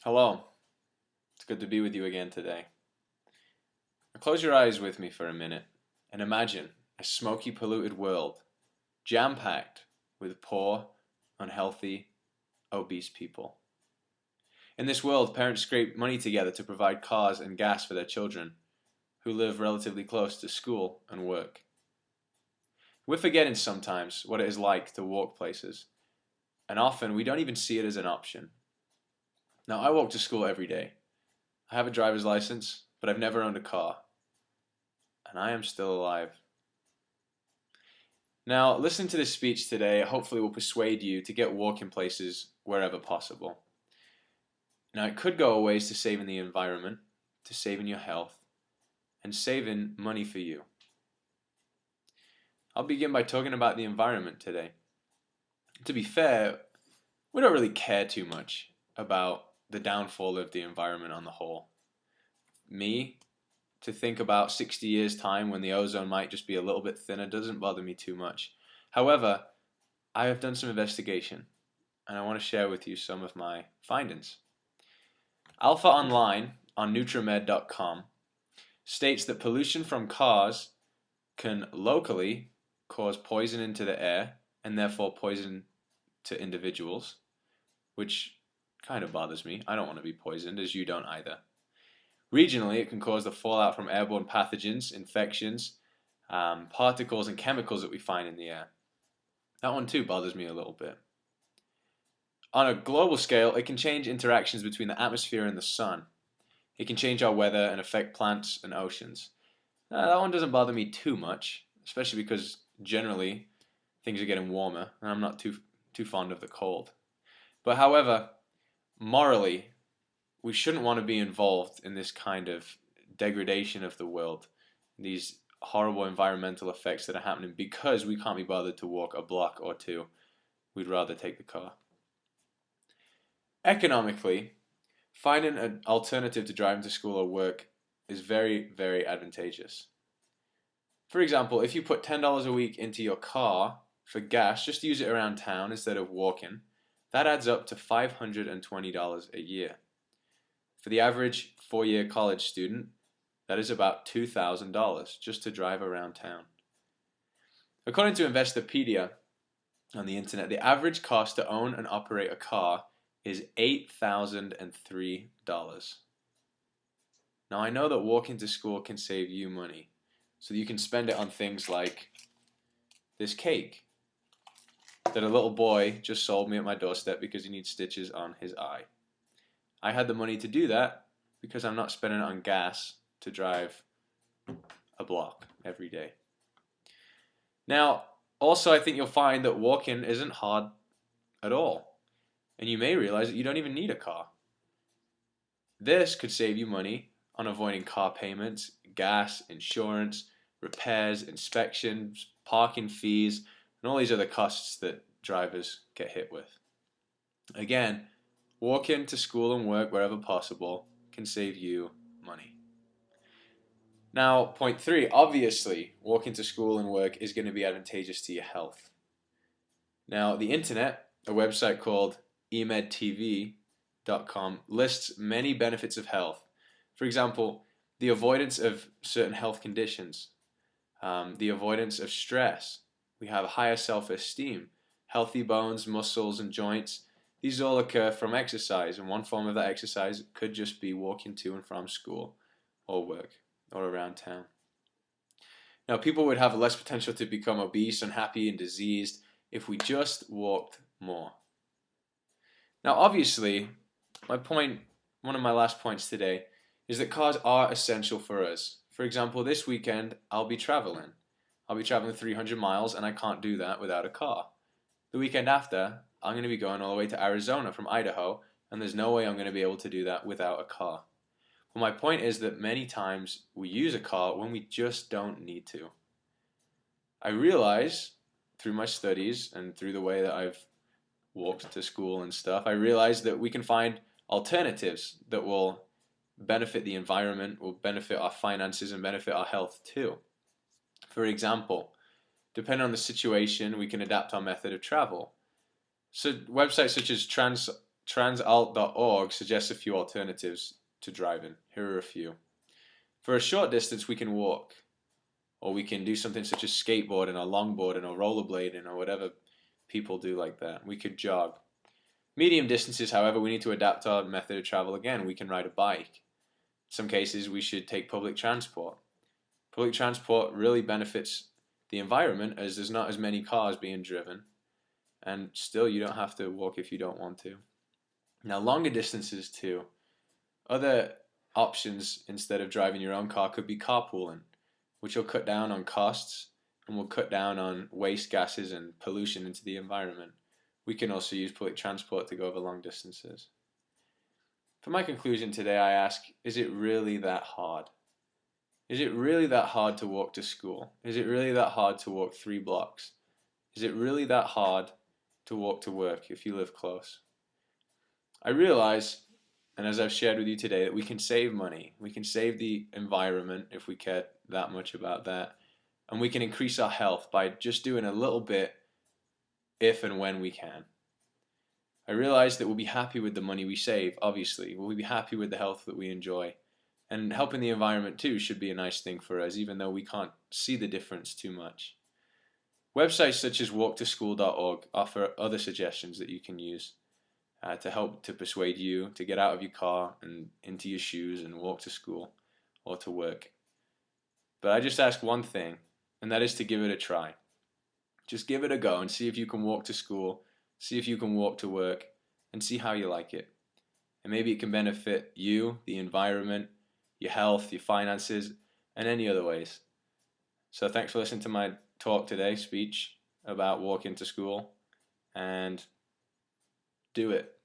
Hello, it's good to be with you again today. Now close your eyes with me for a minute and imagine a smoky, polluted world, jam packed with poor, unhealthy, obese people. In this world, parents scrape money together to provide cars and gas for their children who live relatively close to school and work. We're forgetting sometimes what it is like to walk places, and often we don't even see it as an option. Now, I walk to school every day. I have a driver's license, but I've never owned a car, and I am still alive. Now, listening to this speech today hopefully will persuade you to get walking places wherever possible. Now, it could go a ways to saving the environment, to saving your health, and saving money for you. I'll begin by talking about the environment today. To be fair, we don't really care too much about the downfall of the environment on the whole. Me, to think about 60 years' time when the ozone might just be a little bit thinner doesn't bother me too much. However, I have done some investigation and I want to share with you some of my findings. Alpha Online on Nutramed.com states that pollution from cars can locally cause poison into the air and therefore poison to individuals, which kind of bothers me. I don't want to be poisoned, as you don't either. Regionally, it can cause the fallout from airborne pathogens, infections, particles, and chemicals that we find in the air. That one too bothers me a little bit. On a global scale, it can change interactions between the atmosphere and the sun. It can change our weather and affect plants and oceans. That one doesn't bother me too much, especially because generally things are getting warmer and I'm not too fond of the cold. But however, morally, we shouldn't want to be involved in this kind of degradation of the world, these horrible environmental effects that are happening because we can't be bothered to walk a block or two. We'd rather take the car. Economically, finding an alternative to driving to school or work is very, very advantageous. For example, if you put $10 a week into your car for gas, just to use it around town instead of walking, that adds up to $520 a year. For the average 4-year college student, that is about $2,000 just to drive around town. According to Investopedia on the internet, the average cost to own and operate a car is $8,003. Now, I know that walking to school can save you money, so that you can spend it on things like this cake that a little boy just sold me at my doorstep because he needs stitches on his eye. I had the money to do that because I'm not spending it on gas to drive a block every day. Now, also I think you'll find that walking isn't hard at all. And you may realize that you don't even need a car. This could save you money on avoiding car payments, gas, insurance, repairs, inspections, parking fees, and all these other costs that drivers get hit with. Again, walking to school and work wherever possible can save you money. Now, point 3, obviously, walking to school and work is going to be advantageous to your health. Now, the internet, a website called emedtv.com, lists many benefits of health. For example, the avoidance of certain health conditions, the avoidance of stress. We have higher self-esteem, healthy bones, muscles, and joints. These all occur from exercise, and one form of that exercise could just be walking to and from school or work or around town. Now, people would have less potential to become obese, unhappy, and diseased if we just walked more. Now, obviously, one of my last points today, is that cars are essential for us. For example, this weekend, I'll be traveling. I'll be traveling 300 miles, and I can't do that without a car. The weekend after, I'm going to be going all the way to Arizona from Idaho, and there's no way I'm going to be able to do that without a car. But my point is that many times we use a car when we just don't need to. I realize through my studies and through the way that I've walked to school and stuff, I realize that we can find alternatives that will benefit the environment, will benefit our finances, and benefit our health too. For example, depending on the situation, we can adapt our method of travel. So websites such as Transalt.org suggests a few alternatives to driving. Here are a few. For a short distance, we can walk, or we can do something such as skateboarding or longboarding or rollerblading or whatever people do like that. We could jog. Medium distances, however, we need to adapt our method of travel again. We can ride a bike. In some cases, we should take public transport. Public transport really benefits the environment as there's not as many cars being driven, and still you don't have to walk if you don't want to. Now, longer distances too. Other options instead of driving your own car could be carpooling, which will cut down on costs and will cut down on waste gases and pollution into the environment. We can also use public transport to go over long distances. For my conclusion today, I ask, is it really that hard? Is it really that hard to walk to school? Is it really that hard to walk 3 blocks? Is it really that hard to walk to work if you live close? I realize, and as I've shared with you today, that we can save money. We can save the environment if we care that much about that. And we can increase our health by just doing a little bit if and when we can. I realize that we'll be happy with the money we save, obviously. We'll be happy with the health that we enjoy. And helping the environment too should be a nice thing for us, even though we can't see the difference too much. Websites such as walktoschool.org offer other suggestions that you can use to help to persuade you to get out of your car and into your shoes and walk to school or to work. But I just ask one thing, and that is to give it a try. Just give it a go and see if you can walk to school, see if you can walk to work, and see how you like it. And maybe it can benefit you, the environment, your health, your finances, and any other ways. So thanks for listening to my talk today, speech about walking to school, and do it.